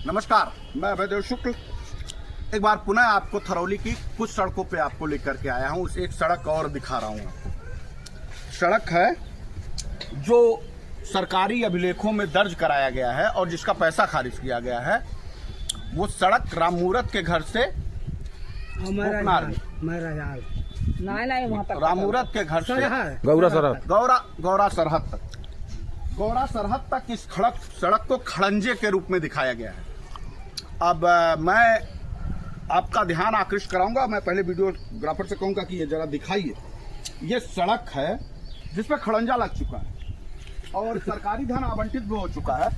नमस्कार, मैं अभयदेव शुक्ल एक बार पुनः आपको थरौली की कुछ सड़कों पे आपको लेकर के आया हूँ। उस एक सड़क और दिखा रहा हूँ आपको। सड़क है जो सरकारी अभिलेखों में दर्ज कराया गया है और जिसका पैसा खारिज किया गया है। वो सड़क राममूरत के घर से राममूरत के घर से गौरा सरहद तक इस सड़क को खड़ंजे के रूप में दिखाया गया है। अब मैं आपका ध्यान आकृष्ट कराऊंगा। मैं पहले वीडियोग्राफर से कहूंगा कि ये जरा दिखाइए। ये सड़क है जिसपे खड़ंजा लग चुका है और सरकारी धन आवंटित भी हो चुका है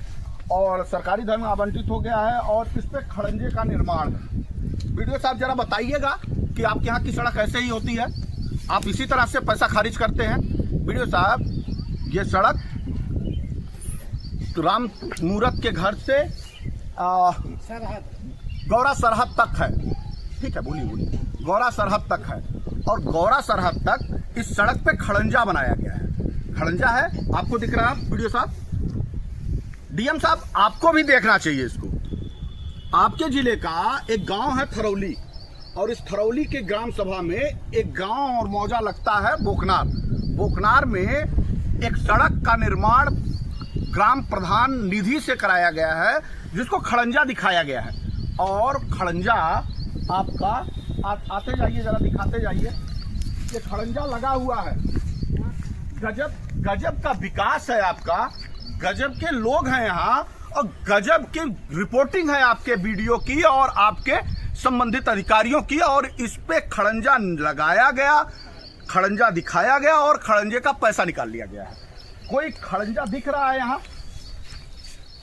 और सरकारी धन आवंटित हो गया है और इस पे खड़ंजे का निर्माण है। वीडियो साहब जरा बताइएगा कि आपके यहाँ की सड़क ऐसे ही होती है, आप इसी तरह से पैसा खारिज करते हैं। वीडियो साहब, ये सड़क राममूरत के घर से गौरा सरहद तक है। ठीक है, बोलिए। गौरा सरहद तक है और गौरा सरहद तक इस सड़क पे खड़ंजा बनाया गया है। खड़ंजा है, आपको दिख रहा है वीडियो साहब? डीएम साहब, आपको भी देखना चाहिए इसको। आपके जिले का एक गांव है थरौली और इस थरौली के ग्राम सभा में एक गांव और मौजा लगता है बोकनार। बोकनार में एक सड़क का निर्माण ग्राम प्रधान निधि से कराया गया है जिसको खड़ंजा दिखाया गया है। और खड़ंजा आपका आते जाइए, जरा दिखाते जाइए। ये खड़ंजा लगा हुआ है। गजब का विकास है आपका, गजब के लोग हैं यहाँ और गजब की रिपोर्टिंग है आपके वीडियो की और आपके संबंधित अधिकारियों की। और इस पे खड़ंजा लगाया गया, खड़ंजा दिखाया गया और खड़ंजे का पैसा निकाल लिया गया है। कोई खड़ंजा दिख रहा है यहाँ?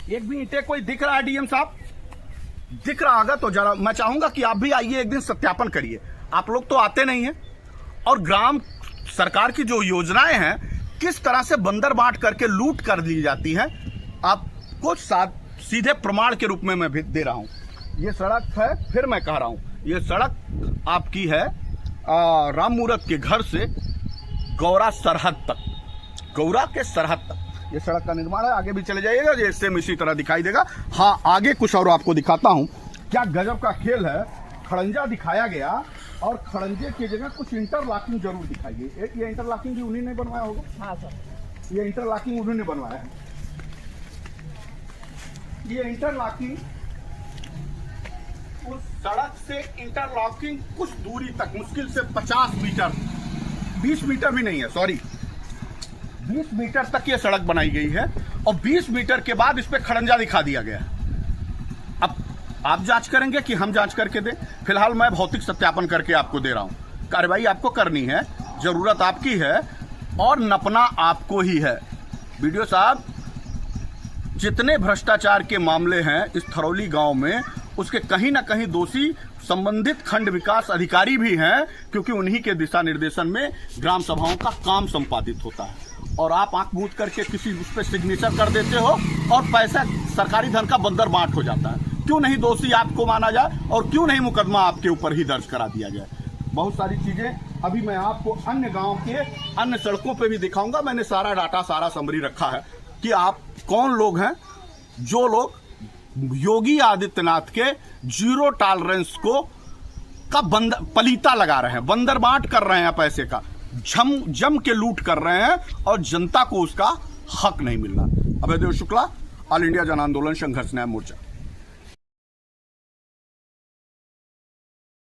एक भी ईंटे कोई दिख रहा है डीएम साहब? दिख रहा होगा तो जरा मैं चाहूंगा कि आप भी आइए, एक दिन सत्यापन करिए। आप लोग तो आते नहीं हैं। और ग्राम सरकार की जो योजनाएं हैं किस तरह से बंदर बांट करके लूट कर दी जाती हैं, आपको सीधे प्रमाण के रूप में मैं भी दे रहा हूं। ये सड़क है, फिर मैं कह रहा हूं, ये सड़क आपकी है राममूरत के घर से गौरा सरहद तक, गौरा के सरहद तक ये सड़क का निर्माण है। आगे भी चले जाइएगा, ये सेम इसी तरह दिखाई देगा। हाँ, आगे कुछ और आपको दिखाता हूँ। क्या गजब का खेल है। खड़ंजा दिखाया गया और खड़ंजे की जगह कुछ इंटरलॉकिंग जरूर दिखाई गई। ये इंटरलॉकिंग भी उन्हीं ने बनवाया होगा? हाँ सर, ये इंटरलॉकिंग उन्हीं ने बनवाया है। ये इंटरलॉकिंग उस सड़क से इंटरलॉकिंग कुछ दूरी तक, मुश्किल से 50 मीटर, 20 मीटर भी नहीं है, सॉरी 20 मीटर तक ये सड़क बनाई गई है और 20 मीटर के बाद इस पे खड़ंजा दिखा दिया गया है। अब आप जांच करेंगे कि हम जांच करके दें? फिलहाल मैं भौतिक सत्यापन करके आपको दे रहा हूं। कार्रवाई आपको करनी है, जरूरत आपकी है और नपना आपको ही है। वीडियो साहब, जितने भ्रष्टाचार के मामले हैं इस थरौली गांव में, उसके कहीं ना कहीं दोषी संबंधित खंड विकास अधिकारी भी हैं, क्योंकि उन्हीं के दिशा निर्देशन में ग्राम सभाओं का काम संपादित होता है। और आप आंख मूंद करके किसी उस पर सिग्नेचर कर देते हो और पैसा सरकारी धन का बंदर बांट हो जाता है। क्यों नहीं दोषी आपको माना जाए और क्यों नहीं मुकदमा आपके ऊपर ही दर्ज करा दिया जाए? बहुत सारी चीजें अभी मैं आपको अन्य गांव के अन्य सड़कों पे भी दिखाऊंगा। मैंने सारा डाटा, सारा समरी रखा है कि आप कौन लोग हैं जो लोग योगी आदित्यनाथ के जीरो टॉलरेंस को का पलीता लगा रहे हैं, बंदर बांट कर रहे हैं, पैसे का जम के लूट कर रहे हैं और जनता को उसका हक नहीं मिल रहा। अभयदेव शुक्ला, ऑल इंडिया जन आंदोलन संघर्ष न्याय मोर्चा।